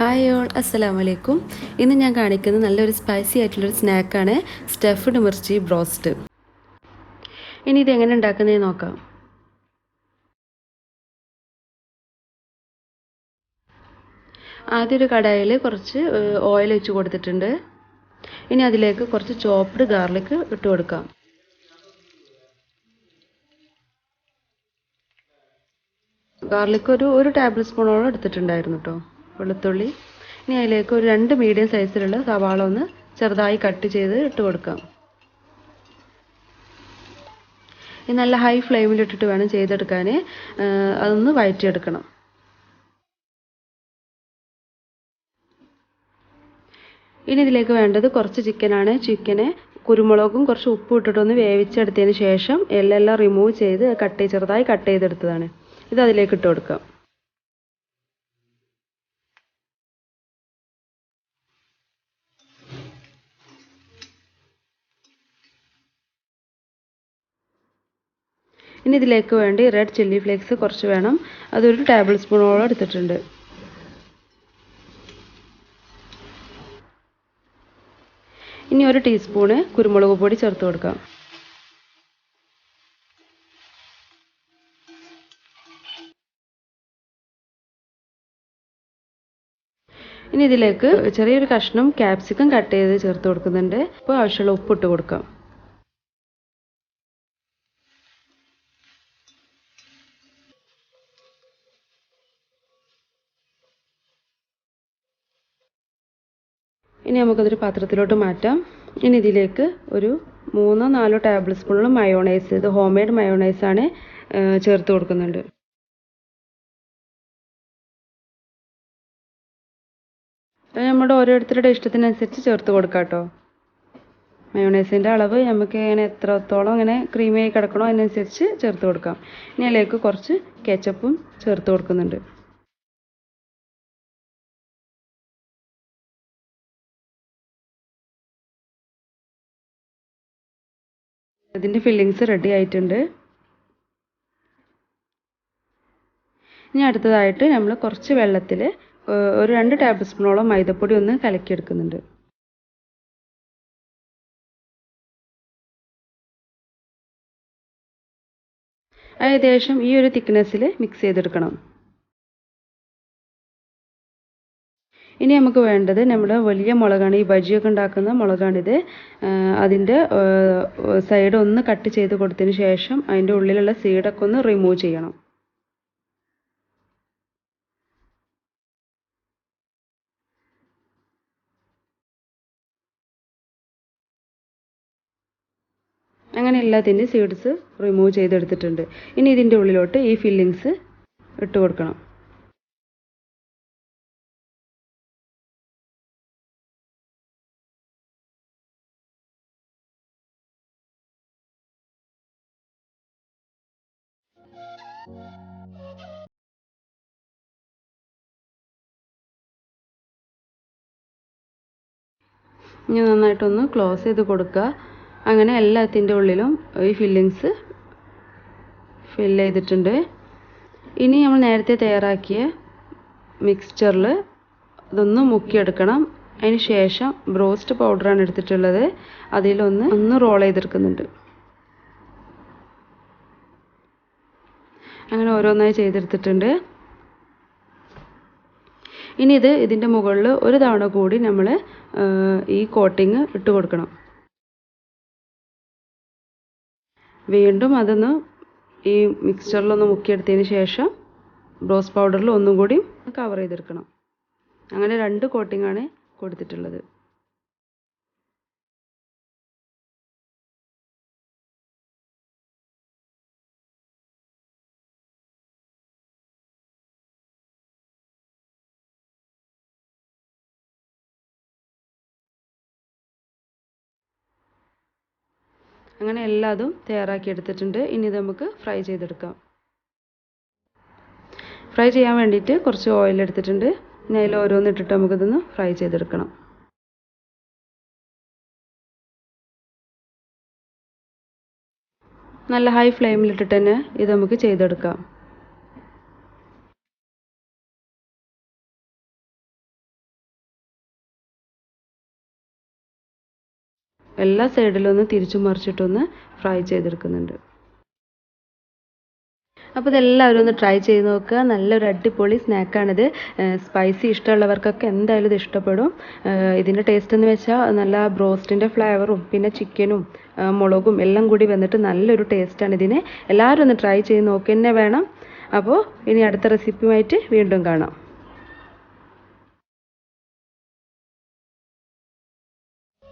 Hi all, അസ്സലാമു അലൈക്കും. ഇന്ന് ഞാൻ കാണിക്കുന്നത് നല്ലൊരു സ്പൈസി ആയിട്ടുള്ളൊരു സ്നാക്കാണ് സ്റ്റഫ്ഡ് മിർച്ചി ബ്രോസ്റ്റ്. ഇനി ഇതെങ്ങനെ ഉണ്ടാക്കുന്നതെന്ന് നോക്കാം. ആദ്യം ഒരു കടായിൽ കുറച്ച് ഓയിൽ ഒഴിച്ച് കൊടുത്തിട്ടുണ്ട്. ഇനി അതിലേക്ക് കുറച്ച് ചോപ്പ്ഡ് ഗാർലിക് ഇട്ട് കൊടുക്കാം. ഗാർലിക് ഒരു ടേബിൾ സ്പൂണോളം എടുത്തിട്ടുണ്ടായിരുന്നു കേട്ടോ, വെളുത്തുള്ളി. ഇനി അതിലേക്ക് ഒരു 2 മീഡിയം സൈസിലുള്ള സവാള ഒന്ന് ചെറുതായി കട്ട് ചെയ്ത് ഇട്ട് കൊടുക്കാം. ഇത് നല്ല ഹൈ ഫ്ലെയിമിലിട്ടിട്ട് വേണം ചെയ്തെടുക്കാൻ. അതൊന്ന് വഴറ്റിയെടുക്കണം. ഇനി ഇതിലേക്ക് വേണ്ടത് കുറച്ച് ചിക്കനാണ്. ചിക്കന് കുരുമുളകും കുറച്ച് ഉപ്പും ഇട്ടിട്ടൊന്ന് വേവിച്ചെടുത്തതിന് ശേഷം എല്ലാം റിമൂവ് ചെയ്ത് ചെറുതായി കട്ട് ചെയ്തെടുത്തതാണ്. ഇത് അതിലേക്ക് ഇട്ട് കൊടുക്കാം. ഇനി ഇതിലേക്ക് വേണ്ടി റെഡ് ചില്ലി ഫ്ലേക്സ് കുറച്ച് വേണം. അതൊരു ടേബിൾ സ്പൂണോളം എടുത്തിട്ടുണ്ട്. ഇനി 1 ടീസ്പൂണ് കുരുമുളക് പൊടി ചേർത്ത് കൊടുക്കാം. ഇനി ഇതിലേക്ക് ചെറിയൊരു കഷ്ണം ക്യാപ്സിക്കം കട്ട് ചെയ്ത് ചേർത്ത് കൊടുക്കുന്നുണ്ട്. ഇപ്പോൾ ആവശ്യമുള്ള ഉപ്പിട്ട് കൊടുക്കാം. ഇനി നമുക്കതൊരു പാത്രത്തിലോട്ട് മാറ്റാം. ഇനി ഇതിലേക്ക് ഒരു 3-4 ടേബിൾ സ്പൂണോളം മയോണൈസ്, ഇത് ഹോം മെയ്ഡ് മയോണൈസാണ്, ചേർത്ത് കൊടുക്കുന്നുണ്ട്. അത് നമ്മുടെ ഓരോരുത്തരുടെ ഇഷ്ടത്തിനനുസരിച്ച് ചേർത്ത് കൊടുക്കാം കേട്ടോ. മയോണൈസിൻ്റെ അളവ് നമുക്ക് ഇങ്ങനെ എത്രത്തോളം ഇങ്ങനെ ക്രീമിയായി കിടക്കണോ അതിനനുസരിച്ച് ചേർത്ത് കൊടുക്കാം. ഇനി അതിലേക്ക് കുറച്ച് കെച്ചപ്പും ചേർത്ത് കൊടുക്കുന്നുണ്ട്. ഇതിൻ്റെ ഫില്ലിങ്സ് റെഡി ആയിട്ടുണ്ട്. ഇനി അടുത്തതായിട്ട് നമ്മൾ കുറച്ച് വെള്ളത്തിൽ ഒരു 2 ടേബിൾ സ്പൂണോളം മൈദപ്പൊടി ഒന്ന് കലക്കിയെടുക്കുന്നുണ്ട്. ഏകദേശം ഈ ഒരു തിക്നെസ്സിൽ മിക്സ് ചെയ്തെടുക്കണം. ഇനി നമുക്ക് വേണ്ടത് നമ്മുടെ വലിയ മുളകാണ്, ഈ ബജിയൊക്കെ ഉണ്ടാക്കുന്ന മുളകാണിത്. അതിൻ്റെ സൈഡ് ഒന്ന് കട്ട് ചെയ്ത് കൊടുത്തതിന് ശേഷം അതിൻ്റെ ഉള്ളിലുള്ള സീഡൊക്കെ ഒന്ന് റിമൂവ് ചെയ്യണം. അങ്ങനെ എല്ലാത്തിൻ്റെ സീഡ്സ് റിമൂവ് ചെയ്തെടുത്തിട്ടുണ്ട്. ഇനി ഇതിൻ്റെ ഉള്ളിലോട്ട് ഈ ഫില്ലിങ്സ് ഇട്ട് കൊടുക്കണം. ഇനി നന്നായിട്ടൊന്ന് ക്ലോസ് ചെയ്ത് കൊടുക്കുക. അങ്ങനെ എല്ലാത്തിൻ്റെ ഉള്ളിലും ഈ ഫില്ലിങ്സ് ഫില്ല് ചെയ്തിട്ടുണ്ട്. ഇനി നമ്മൾ നേരത്തെ തയ്യാറാക്കിയ മിക്സ്ചറിൽ ഇതൊന്ന് മുക്കിയെടുക്കണം. അതിന് ശേഷം ബ്രോസ്റ്റ് പൗഡറാണ് എടുത്തിട്ടുള്ളത്, അതിലൊന്ന് റോൾ ചെയ്തെടുക്കുന്നുണ്ട്. അങ്ങനെ ഓരോന്നായി ചെയ്തെടുത്തിട്ടുണ്ട്. ഇനി ഇതിൻ്റെ മുകളിൽ ഒരു തവണ കൂടി നമ്മൾ ഈ കോട്ടിങ് ഇട്ട് കൊടുക്കണം. വീണ്ടും അതൊന്ന് ഈ മിക്സ്ചറിലൊന്ന് മുക്കിയെടുത്തതിന് ശേഷം ബ്രോസ്റ്റ് പൗഡറിൽ ഒന്നും കൂടി കവർ ചെയ്തെടുക്കണം. അങ്ങനെ 2 കോട്ടിങ്ങാണ് കൊടുത്തിട്ടുള്ളത്. അങ്ങനെ എല്ലാതും തയ്യാറാക്കി എടുത്തിട്ടുണ്ട്. ഇനി ഇത് നമുക്ക് ഫ്രൈ ചെയ്തെടുക്കാം. ഫ്രൈ ചെയ്യാൻ വേണ്ടിയിട്ട് കുറച്ച് ഓയിൽ എടുത്തിട്ടുണ്ട്. ഇനി അതിൽ ഓരോന്നിട്ടിട്ട് നമുക്കിതൊന്ന് ഫ്രൈ ചെയ്തെടുക്കണം. നല്ല ഹൈ ഫ്ലെയിമിലിട്ടിട്ട് തന്നെ ഇത് നമുക്ക് ചെയ്തെടുക്കാം. എല്ലാ സൈഡിലും ഒന്ന് തിരിച്ചും മറിച്ചിട്ടൊന്ന് ഫ്രൈ ചെയ്തെടുക്കുന്നുണ്ട്. അപ്പോൾ ഇതെല്ലാവരും ഒന്ന് ട്രൈ ചെയ്ത് നോക്കുക. നല്ലൊരു അടിപൊളി സ്നാക്കാണിത്. സ്പൈസി ഇഷ്ടമുള്ളവർക്കൊക്കെ എന്തായാലും ഇത് ഇഷ്ടപ്പെടും. ഇതിൻ്റെ ടേസ്റ്റ് എന്ന് വെച്ചാൽ നല്ല ബ്രോസ്റ്റിൻ്റെ ഫ്ലേവറും പിന്നെ ചിക്കനും മുളകും എല്ലാം കൂടി വന്നിട്ട് നല്ലൊരു ടേസ്റ്റാണ് ഇതിന്. എല്ലാവരും ഒന്ന് ട്രൈ ചെയ്ത് നോക്കുക തന്നെ വേണം. അപ്പോൾ ഇനി അടുത്ത റെസിപ്പിയുമായിട്ട് വീണ്ടും കാണാം.